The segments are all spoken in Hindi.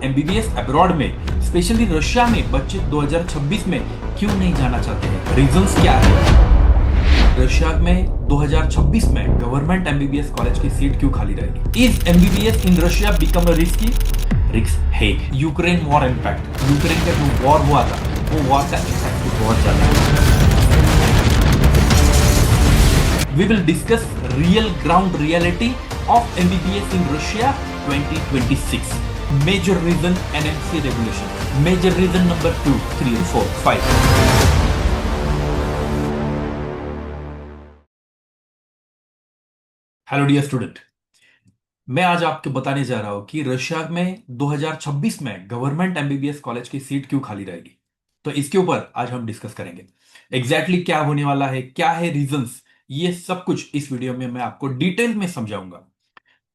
एमबीबीएस अब्रॉड में स्पेशली रशिया में बच्चे 2026 में क्यों नहीं जाना चाहते हैं? रीजंस क्या है? रशिया में 2026 में गवर्नमेंट एमबीबीएस कॉलेज की सीट क्यों खाली रहेगी? Is MBBS in Russia become a risky? Risk है। यूक्रेन वॉर इम्पैक्ट, यूक्रेन का जो वॉर हुआ था वो वॉर का इम्पैक्ट भी बहुत ज्यादा है। We will discuss real ground reality of MBBS in Russia 2026. Major reason NMC regulation. Major reason number 2, 3, 4, 5. Hello dear student, मैं आज आपको बताने जा रहा हूं कि रशिया में 2026 में गवर्नमेंट एमबीबीएस कॉलेज की सीट क्यों खाली रहेगी। तो इसके ऊपर आज हम डिस्कस करेंगे। एग्जैक्टली क्या होने वाला है, क्या है रीजंस, ये सब कुछ इस वीडियो में मैं आपको डिटेल में समझाऊंगा।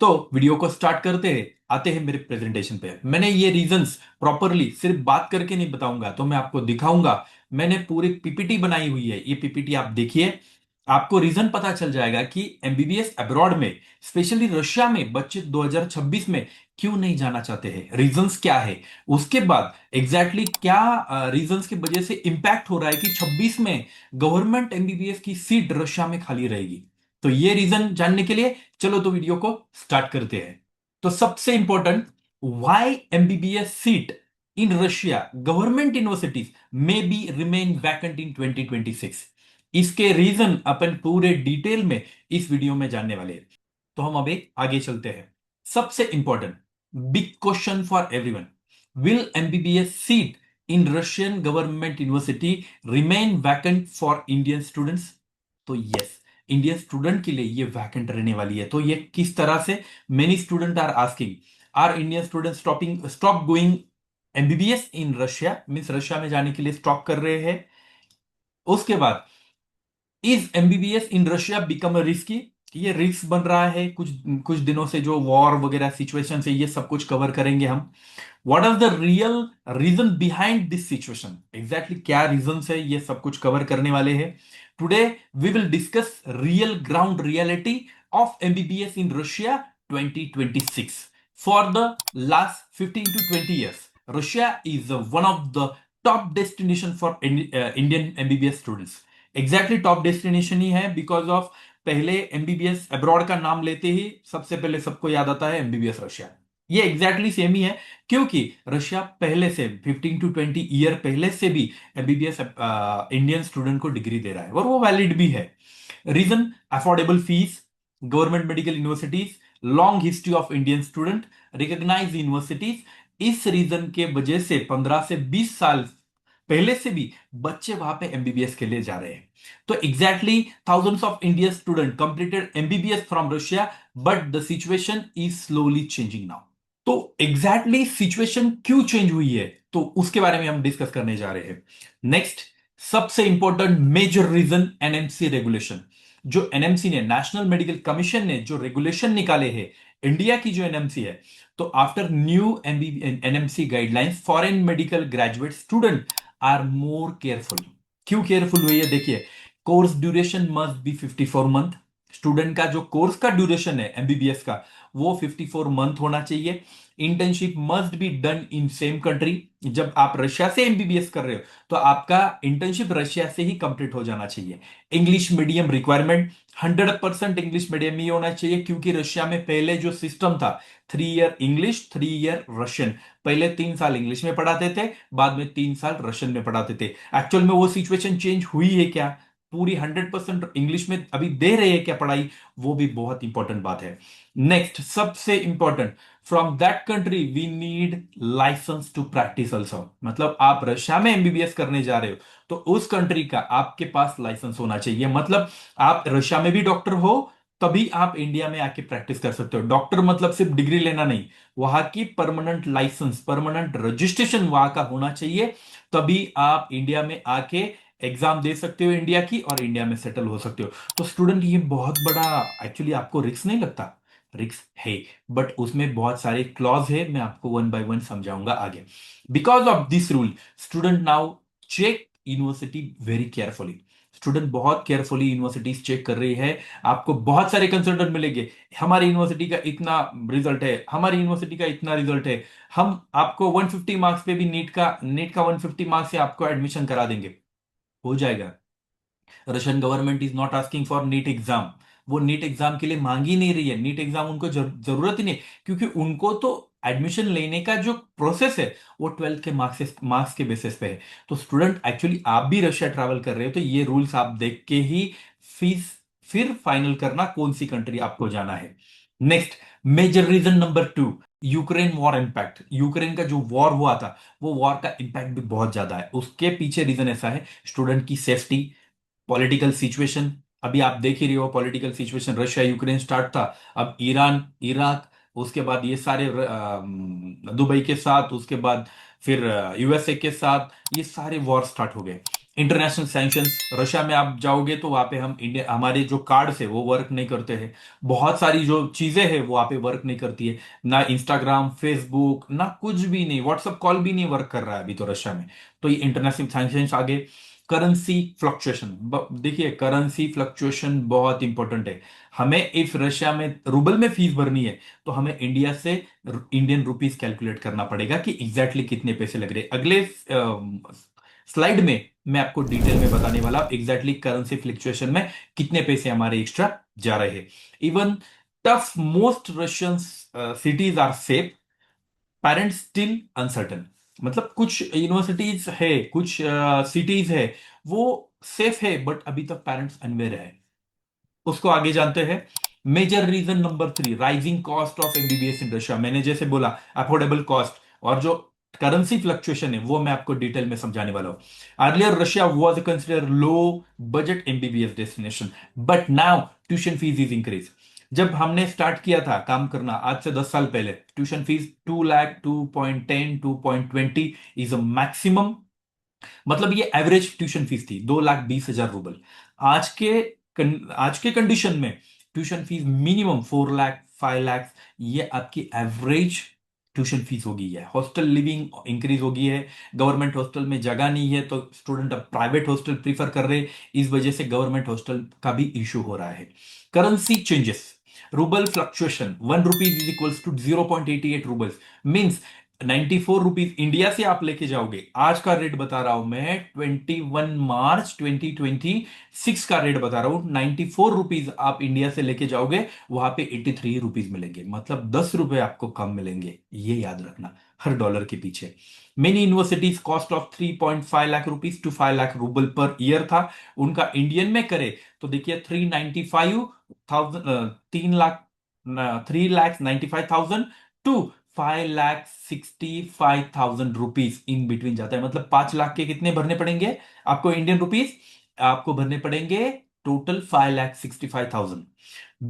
तो वीडियो को स्टार्ट करते हैं, आते हैं मेरे प्रेजेंटेशन पे। मैंने ये रीजंस प्रॉपरली सिर्फ बात करके नहीं बताऊंगा, तो मैं आपको दिखाऊंगा। मैंने पूरी पीपीटी बनाई हुई है, ये पीपीटी आप देखिए, आपको रीजन पता चल जाएगा कि एमबीबीएस अब्रॉड में स्पेशली रशिया में बच्चे 2026 में क्यों नहीं जाना चाहते हैं, रीजंस क्या है। उसके बाद एग्जैक्टली क्या रीजंस की वजह से इंपैक्ट हो रहा है कि 26 में गवर्नमेंट एमबीबीएस की सीट रशिया में खाली रहेगी। तो ये रीजन जानने के लिए चलो तो वीडियो को स्टार्ट करते हैं। तो सबसे important, why MBBS seat in Russia government universities may be remain vacant in 2026। इसके रीजन अपन पूरे डिटेल में इस वीडियो में जानने वाले हैं। तो हम अभी आगे चलते हैं। सबसे important big question for everyone, will MBBS seat in Russian government university remain vacant for Indian students? तो यस, इंडियन स्टूडेंट के लिए ये वैकेंट रहने वाली है। तो ये किस तरह से? Many student are asking, are Indian student stop going MBBS in Russia, means Russia में जाने के लिए स्टॉप कर रहे हैं। उसके बाद, is MBBS in Russia become a risky? ये रिस्क बन रहा है कुछ कुछ दिनों से, जो वॉर वगैरह सिचुएशन से, ये सब कुछ कवर करेंगे हम। What are the real reason behind this situation, exactly क्या रीजन है, ये सब कुछ कवर करने वाले हैं today. We will discuss real ground reality of MBBS in Russia 2026। For the last 15 to 20 years, Russia is one of the top destination for Indian MBBS students. Exactly top destination ही है, बिकॉज ऑफ पहले एमबीबीएस अब्रॉड का नाम लेते ही सबसे पहले सबको याद आता है एमबीबीएस रशिया। ये एग्जैक्टली सेम ही है, क्योंकि रशिया पहले से 15 to 20 ईयर पहले से भी एमबीबीएस इंडियन स्टूडेंट को डिग्री दे रहा है, और वो वैलिड भी है। Reason, affordable fees, government medical universities, long history of Indian student, recognise universities. इस रीजन के वजह से 15 से 20 साल पहले से भी बच्चे वहां पे एमबीबीएस के लिए जा रहे हैं। तो exactly thousands of Indian student completed MBBS from Russia, but the situation is slowly changing now. तो एग्जैक्टली सिचुएशन क्यों चेंज हुई है, तो उसके बारे में हम डिस्कस करने जा रहे हैं। नेक्स्ट, सबसे important major reason NMC regulation. जो एनएमसी ने, नेशनल मेडिकल कमीशन ने जो रेगुलेशन निकाले हैं, इंडिया की जो एनएमसी है, तो after new NMC guidelines, foreign medical graduate student are more careful. क्यों केयरफुल हुई है? देखिए, course duration must be 54 month. Student का जो कोर्स का ड्यूरेशन है एमबीबीएस का, वो 54 मंथ होना चाहिए। Internship must be done in same country. जब आप रशिया से एमबीबीएस कर रहे हो, तो आपका इंटर्नशिप रशिया से ही कंप्लीट हो जाना चाहिए। English medium requirement, 100% English medium ही होना चाहिए, क्योंकि रशिया में पहले जो सिस्टम था, 3 ईयर इंग्लिश 3 ईयर रशियन। पहले 3 साल इंग्लिश में पढ़ाते थे, बाद में 3 साल रशियन में पढ़ाते थे। एक्चुअल में वो सिचुएशन चेंज हुई है क्या? पूरी 100% इंग्लिश में अभी दे रहे हैं क्या पढ़ाई? वो भी बहुत इंपॉर्टेंट बात है। नेक्स्ट, सबसे important, from that country we need licence to practise also. मतलब आप रशिया में एमबीबीएस करने जा रहे हो, तो उस कंट्री का आपके पास लाइसेंस होना चाहिए। मतलब आप रशिया में भी डॉक्टर हो, तभी आप इंडिया में आके प्रैक्टिस कर सकते हो। डॉक्टर मतलब सिर्फ डिग्री लेना नहीं, वहां की परमानेंट लाइसेंस, परमानेंट रजिस्ट्रेशन वहां का होना चाहिए। तभी आप इंडिया में आके एग्जाम दे सकते हो इंडिया की, और इंडिया में सेटल हो सकते हो। तो स्टूडेंट, ये बहुत बड़ा, एक्चुअली आपको रिस्क नहीं लगता? रिस्क है, बट उसमें बहुत सारे क्लॉज है, मैं आपको वन बाय वन समझाऊंगा आगे। Because of this rule, student now check university very carefully. Student बहुत केयरफुली यूनिवर्सिटीज चेक कर रही है। आपको बहुत सारे कंसल्टेंट मिलेंगे, हमारी यूनिवर्सिटी का इतना रिजल्ट है, हमारी यूनिवर्सिटी का इतना रिजल्ट है, हम आपको 150 मार्क्स पे भी नीट का 150 मार्क्स से आपको एडमिशन करा देंगे। हो जाएगा। Russian government is not asking for NEET exam. वो नीट एग्जाम के लिए मांग ही नहीं रही है, नीट एग्जाम उनको जरूरत ही नहीं, क्योंकि उनको तो एडमिशन लेने का जो प्रोसेस है वो 12th के मार्क्स के बेसिस पे है। तो स्टूडेंट, एक्चुअली आप भी रशिया ट्रैवल कर रहे हो तो ये रूल्स आप देख के ही फीस फिर फाइनल करना कौन सी कंट्री आपको जाना है। Next, major reason number 2, Ukraine war impact. Ukraine का जो वॉर हुआ था, वो वॉर का इंपैक्ट भी बहुत ज्यादा है। उसके पीछे रीजन ऐसा है, स्टूडेंट की सेफ्टी, पॉलिटिकल सिचुएशन। अभी आप देख ही रहे हो political situation, Russia Ukraine start था, अब ईरान इराक, उसके बाद ये सारे दुबई के साथ, उसके बाद फिर यूएसए के साथ, ये सारे वॉर स्टार्ट हो गए। इंटरनेशनल सैंक्शंस, रशिया में आप जाओगे तो वहां पे हम इंडिया, हमारे जो कार्ड्स है वो वर्क नहीं करते हैं, बहुत सारी जो चीजें हैं वो वहां पे वर्क नहीं करती है, ना इंस्टाग्राम फेसबुक ना कुछ भी नहीं, व्हाट्सएप कॉल भी नहीं वर्क कर रहा है अभी तो रशिया में। तो ये इंटरनेशनल सैंक्शंस आगे। करेंसी फ्लक्चुएशन, देखिए करेंसी फ्लक्चुएशन बहुत इंपॉर्टेंट है। हमें इफ रशिया में रूबल में फीस भरनी है तो हमें इंडिया से इंडियन रुपीस कैलकुलेट करना पड़ेगा कि एग्जैक्टली कितने पैसे लग रहे हैं। अगले स्लाइड में मैं आपको डिटेल में बताने वाला एग्जैक्टली करेंसी फ्लक्चुएशन में कितने पैसे हमारे एक्स्ट्रा जा रहे हैं। Even though most Russian cities are safe, parents still uncertain. मतलब कुछ यूनिवर्सिटीज है, कुछ सिटीज है, वो सेफ है बट अभी तक पेरेंट्स अनवेयर है। उसको आगे जानते हैं। Major reason number 3, rising cost of MBBS in Russia. मैंने जैसे बोला अफोर्डेबल कॉस्ट, और जो करेंसी फ्लक्चुएशन है वो मैं आपको डिटेल में समझाने वाला हूं। Earlier Russia was consider low budget MBBS destination, but now tuition fees is increase. जब हमने स्टार्ट किया था काम करना आज से 10 साल पहले, tuition fees 2 lakh, 2.10, 2.20 is a maximum. मतलब ये एवरेज ट्यूशन फीस थी, 2,20,000 रुपए। आज के आज के कंडीशन में tuition fees minimum 4 lakh, 5 lakh, ये आपकी एवरेज ट्यूशन फीस हो गई है। हॉस्टल लिविंग इंक्रीज हो गई है, गवर्नमेंट हॉस्टल में जगह नहीं है तो स्टूडेंट अब प्राइवेट हॉस्टल प्रीफर कर रहे हैं, इस वजह से गवर्नमेंट हॉस्टल का भी इश्यू हो रहा है। Currency changes, rouble fluctuation, 1 rupees is equals to 0.88 roubles, means 94 rupees India से आप लेके जाओगे, आज का रेट बता रहा हूं मैं, 21 मार्च 2026 का रेट बता रहा हूं, 94 रुपीज आप इंडिया से लेके जाओगे, वहां पे 83 रुपीज मिलेंगे, मतलब 10 रुपए आपको कम मिलेंगे, ये याद रखना हर डॉलर के पीछे। Many universities cost of 3.5 lakh rupees to 5 lakh rouble per year था, उनका इंडियन में करे तो देखिए 395,000, 3 lakh, 3,95,000 to 5,65,000 rupees in between जाता है। मतलब 5 लाख के कितने भरने पड़ेंगे आपको इंडियन रुपीस, आपको भरने पड़ेंगे total 5,65,000।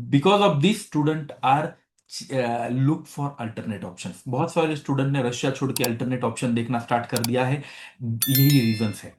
Because of this student are look for alternate options. बहुत सारे स्टूडेंट ने रशिया छोड़ के अल्टरनेट ऑप्शन देखना स्टार्ट कर दिया है, यही रीजन है।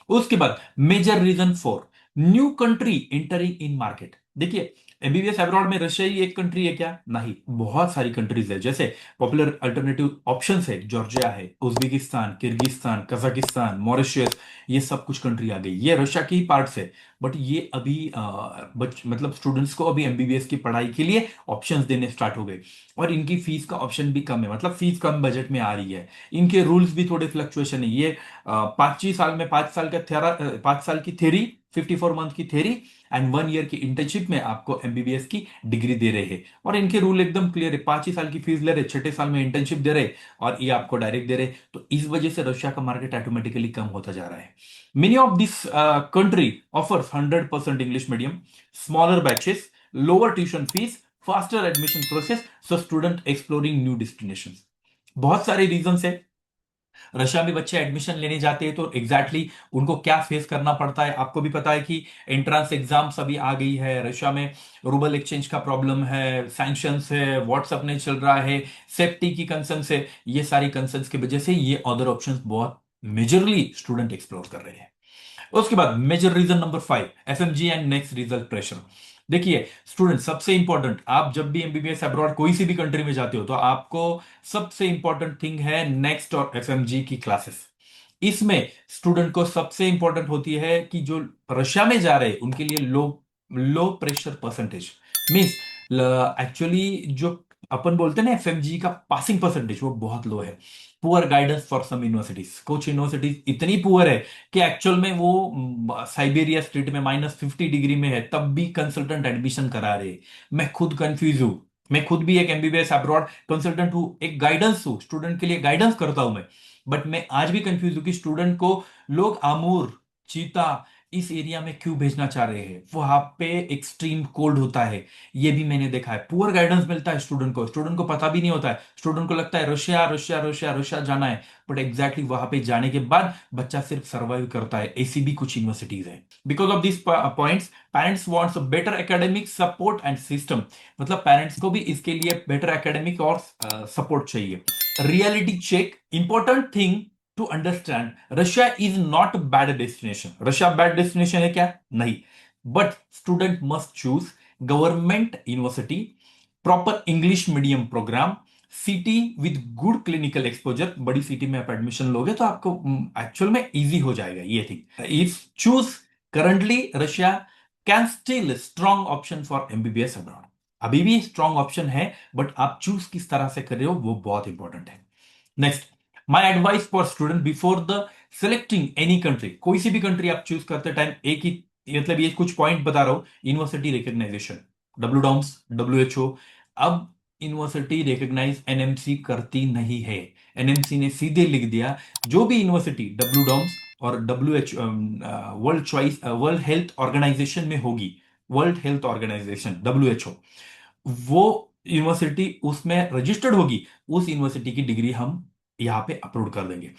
उसके बाद major reason 4, new country entering in market. देखिए एमबीबीएस अब्रॉड में रशिया ही एक कंट्री है क्या? नहीं, बहुत सारी कंट्रीज है। जैसे पॉपुलर अल्टरनेटिव ऑप्शंस है, जॉर्जिया है, उज्बेकिस्तान, किर्गिस्तान, कजाकिस्तान, मॉरिशस, ये सब कुछ कंट्री आ गई, ये रशिया की ही पार्ट्स है। बट ये अभी मतलब स्टूडेंट्स को अभी एमबीबीएस की पढ़ाई के लिए ऑप्शंस देने स्टार्ट हो गए, और इनकी फीस का ऑप्शन भी कम है, मतलब फीस कम बजट में आ रही है। इनके रूल्स भी थोड़े फ्लक्चुएशन है। ये 5 साल में 5 साल का 5 साल की थ्योरी, 54 मंथ की थ्योरी एंड 1 ईयर की इंटर्नशिप में आपको एमबीबीएस की डिग्री दे रहे हैं। और इनके रूल एकदम क्लियर है, 5 ही साल की फीस ले रहे, 6ठे साल में इंटर्नशिप दे रहे, और ये आपको डायरेक्ट दे रहे। तो इस वजह से रशिया का मार्केट ऑटोमेटिकली कम होता जा रहा है। Many of this country offers 100% English medium, smaller batches, lower tuition fees, faster admission process, so student exploring new destination. बहुत सारे रीजन है। रशिया में बच्चे एडमिशन लेने जाते हैं तो एग्जैक्टली उनको क्या फेस करना पड़ता है, आपको भी पता है कि एंट्रेंस एग्जाम सभी आ गई है रशिया में, रूबल एक्सचेंज का प्रॉब्लम है, सैंक्शंस है, व्हाट्सएप नहीं चल रहा है, सेफ्टी की कंसर्न्स है, ये सारी कंसर्न्स की वजह से ये अदर ऑप्शंस बहुत मेजरली स्टूडेंट एक्सप्लोर कर रहे हैं। उसके बाद major reason number 5, FMG and next result pressure. देखिए स्टूडेंट, सबसे इंपॉर्टेंट, आप जब भी एमबीबीएस अब्रॉड कोई सी भी कंट्री में जाते हो तो आपको सबसे इंपॉर्टेंट थिंग है नेक्स्ट और एफएमजी की क्लासेस। इसमें स्टूडेंट को सबसे इंपॉर्टेंट होती है कि जो रशिया में जा रहे हैं उनके लिए low low pressure percentage means actually जो अपन बोलते हैं ना एफएमजी का पासिंग परसेंटेज वो बहुत लो है। Poor guidance for some universities, कुछ यूनिवर्सिटीज इतनी पुअर है कि एक्चुअल में वो साइबेरिया स्टेट में -50 डिग्री में है तब भी कंसल्टेंट एडमिशन करा रहे हैं। मैं खुद कंफ्यूज हूं। मैं खुद भी एक एमबीबीएस अब्रॉड कंसल्टेंट हूं, एक गाइडेंस हूं, स्टूडेंट के लिए गाइडेंस करता हूं मैं। बट मैं आज भी कंफ्यूज हूं कि स्टूडेंट को लोग आमूर, चीता इस एरिया में क्यों भेजना चाह रहे हैं। वहां पे एक्सट्रीम कोल्ड होता है, ये भी मैंने देखा है। पुअर गाइडेंस मिलता है स्टूडेंट को पता भी नहीं होता है। स्टूडेंट को लगता है रशिया रशिया रशिया रशिया जाना है, बट एग्जैक्टली वहां पे जाने के बाद बच्चा सिर्फ सर्वाइव करता है। ऐसी भी कुछ यूनिवर्सिटीज है। Because of this points parents wants a better academic support and system. मतलब पेरेंट्स को भी इसके लिए बेटर एकेडमिक और सपोर्ट चाहिए। Reality check, important thing to understand, Russia is not bad destination. Russia bad destination है क्या? नहीं। But student must choose government university, proper English medium programme, city with good clinical exposure. बड़ी सिटी में आप एडमिशन लोगे तो आपको एक्चुअल में इजी हो जाएगा ये thing. If choose currently Russia can still strong option for MBBS abroad. अभी भी स्ट्रॉन्ग ऑप्शन है, बट आप चूज किस तरह से कर रहे हो वो बहुत इंपॉर्टेंट है। Next, my advice for student before the selecting any country. कोई सी भी कंट्री आप चूज करते टाइम एक ही, मतलब ये कुछ पॉइंट बता रहा हूं। University recognition, W DOMS, W H O. अब यूनिवर्सिटी रिकग्नाइज एनएमसी करती नहीं है। एनएमसी ने सीधे लिख दिया जो भी यूनिवर्सिटी डब्ल्यू डॉम्स और W H World Health Organization में होगी, World Health Organization W H O, वो यूनिवर्सिटी उसमें रजिस्टर्ड होगी, उस यूनिवर्सिटी की डिग्री हम यहाँ पे अपलोड कर देंगे।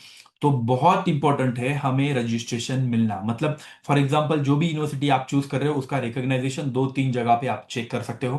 तो बहुत इंपॉर्टेंट है हमें रजिस्ट्रेशन मिलना। मतलब फॉर एग्जांपल जो भी यूनिवर्सिटी आप चूज कर रहे हो उसका रिकॉग्नाइजेशन 2-3 जगह पे आप चेक कर सकते हो।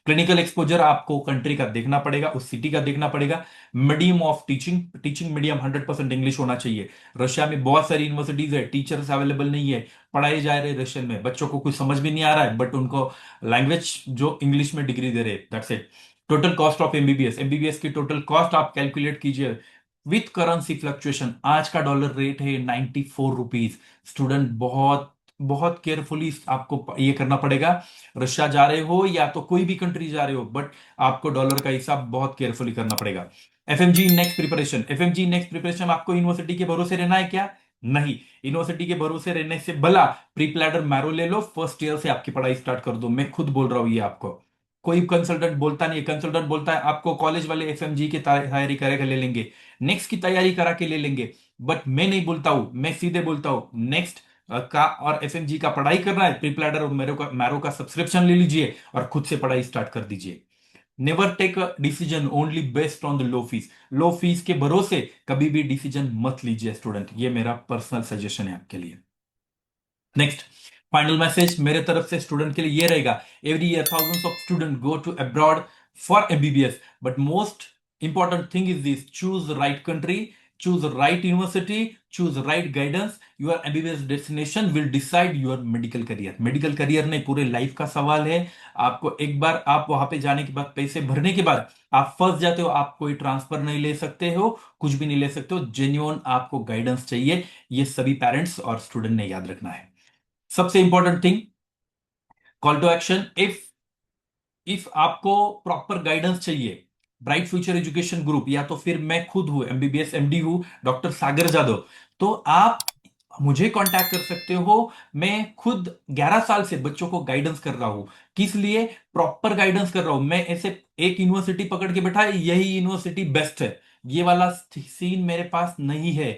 क्लिनिकल एक्सपोजर आपको कंट्री का देखना पड़ेगा, उस सिटी का देखना पड़ेगा। Medium of teaching, teaching medium 100% English होना चाहिए। रशिया में बहुत सारी यूनिवर्सिटीज है, टीचर्स अवेलेबल नहीं है, पढ़ाए जा रहे रशियन में, बच्चों को कुछ समझ भी नहीं आ रहा है, बट उनको लैंग्वेज जो इंग्लिश में डिग्री दे रहे, that's it. Total cost of MBBS, MBBS की टोटल कॉस्ट आप कैलकुलेट कीजिए विथ करेंसी फ्लक्चुएशन। आज का डॉलर रेट है 94 रुपीज। स्टूडेंट बहुत बहुत केयरफुली आपको ये करना पड़ेगा। रशिया जा रहे हो या तो कोई भी कंट्री जा रहे हो, बट आपको डॉलर का हिसाब बहुत केयरफुली करना पड़ेगा। FMG next preparation, FMG next preparation आपको यूनिवर्सिटी के भरोसे रहना है क्या? नहीं। यूनिवर्सिटी के भरोसे रहने से भला प्री प्लैडर मैरो ले लो, फर्स्ट ईयर से आपकी पढ़ाई स्टार्ट कर दो। मैं खुद बोल रहा हूं ये आपको। कोई कंसल्टेंट बोलता नहीं, कंसल्टेंट बोलता है आपको कॉलेज वाले एफएमजी की तैयारी करेगा ले लेंगे, नेक्स्ट की तैयारी करा के ले लेंगे। बट मैं नहीं बोलता हूं, मैं सीधे बोलता हूं नेक्स्ट का और एफएमजी का पढ़ाई करना है, प्री प्लैडर और मैरो का सब्सक्रिप्शन ले लीजिए और खुद से पढ़ाई स्टार्ट कर दीजिए। Never take a decision only based on the low fees. Low fees के भरोसे कभी भी डिसीजन मत लीजिए स्टूडेंट, ये मेरा पर्सनल सजेशन है आपके लिए। नेक्स्ट, फाइनल मैसेज मेरे तरफ से स्टूडेंट के लिए ये रहेगा। Every year thousands of student go to abroad for MBBS, but most important thing is this: choose right country, choose right university, choose right guidance. Your MBBS destination will decide your medical career. Medical career नहीं, पूरे लाइफ का सवाल है। आपको एक बार आप वहां पे जाने के बाद, पैसे भरने के बाद आप फंस जाते हो, आप कोई ट्रांसफर नहीं ले सकते हो, कुछ भी नहीं ले सकते हो। जेन्युइन आपको गाइडेंस चाहिए, ये सभी पेरेंट्स और स्टूडेंट ने याद रखना है। सबसे important thing, call to action. If if आपको प्रॉपर गाइडेंस चाहिए, ब्राइट फ्यूचर एजुकेशन ग्रुप या तो फिर मैं खुद हूं, एमबीबीएस एमडी हूं, डॉक्टर सागर जादव, तो आप मुझे कांटेक्ट कर सकते हो। मैं खुद 11 साल से बच्चों को गाइडेंस कर रहा हूं। किस लिए? प्रॉपर गाइडेंस कर रहा हूं मैं। ऐसे एक यूनिवर्सिटी पकड़ के बैठा है यही यूनिवर्सिटी बेस्ट है, ये वाला सीन मेरे पास नहीं है।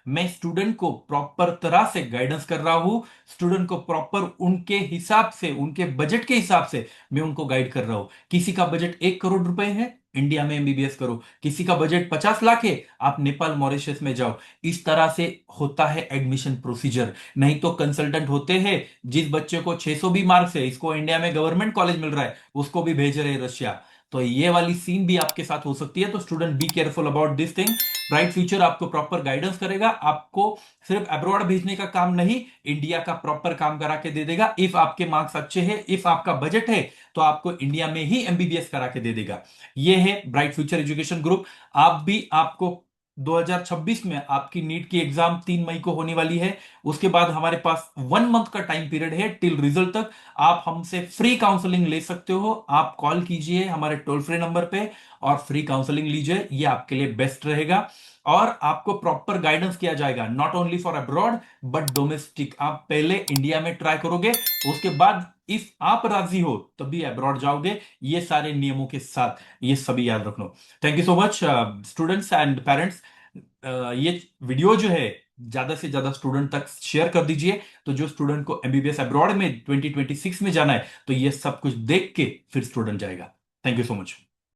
मैं स्टूडेंट को प्रॉपर तरह से गाइडेंस कर रहा हूं। स्टूडेंट को प्रॉपर उनके हिसाब से, उनके बजट के हिसाब से मैं उनको गाइड कर रहा हूं। किसी का बजट 1 करोड़ रुपए है, इंडिया में एमबीबीएस करो। किसी का बजट 50 लाख है, आप नेपाल मॉरिशस में जाओ। इस तरह से होता है एडमिशन प्रोसीजर। नहीं तो कंसल्टेंट होते हैं, जिस बच्चे को 600 भी मार्क्स है, इसको इंडिया में गवर्नमेंट कॉलेज मिल रहा है, उसको भी भेज रहे हैं रशिया। तो ये वाली सीन भी आपके साथ हो सकती है। तो student be careful about this thing. Bright future आपको प्रॉपर गाइडेंस करेगा, आपको सिर्फ अब्रॉड भेजने का काम नहीं, इंडिया का प्रॉपर काम करा के दे देगा। इफ आपके मार्क्स अच्छे हैं, इफ आपका बजट है, तो आपको इंडिया में ही एमबीबीएस करा के दे देगा। ये है ब्राइट फ्यूचर एजुकेशन ग्रुप। आप भी आपको 2026 में आपकी नीट की एग्जाम 3 मई को होने वाली है। उसके बाद हमारे पास 1 मंथ का टाइम पीरियड है टिल रिजल्ट तक। आप हमसे फ्री काउंसलिंग ले सकते हो। आप कॉल कीजिए हमारे टोल फ्री नंबर पे और फ्री काउंसलिंग लीजिए, ये आपके लिए बेस्ट रहेगा। और आपको प्रॉपर गाइडेंस किया जाएगा, not only for abroad but domestic. आप पहले इंडिया में ट्राई करोगे, उसके बाद इफ आप राजी हो तभी अब्रॉड जाओगे, ये सारे नियमों के साथ। ये सभी याद रखना। Thank you so much students and parents. ये वीडियो जो है ज्यादा से ज्यादा स्टूडेंट तक शेयर कर दीजिए, तो जो स्टूडेंट को एमबीबीएस अब्रॉड में 2026 में जाना है तो ये सब कुछ देख के फिर स्टूडेंट जाएगा। Thank you so much.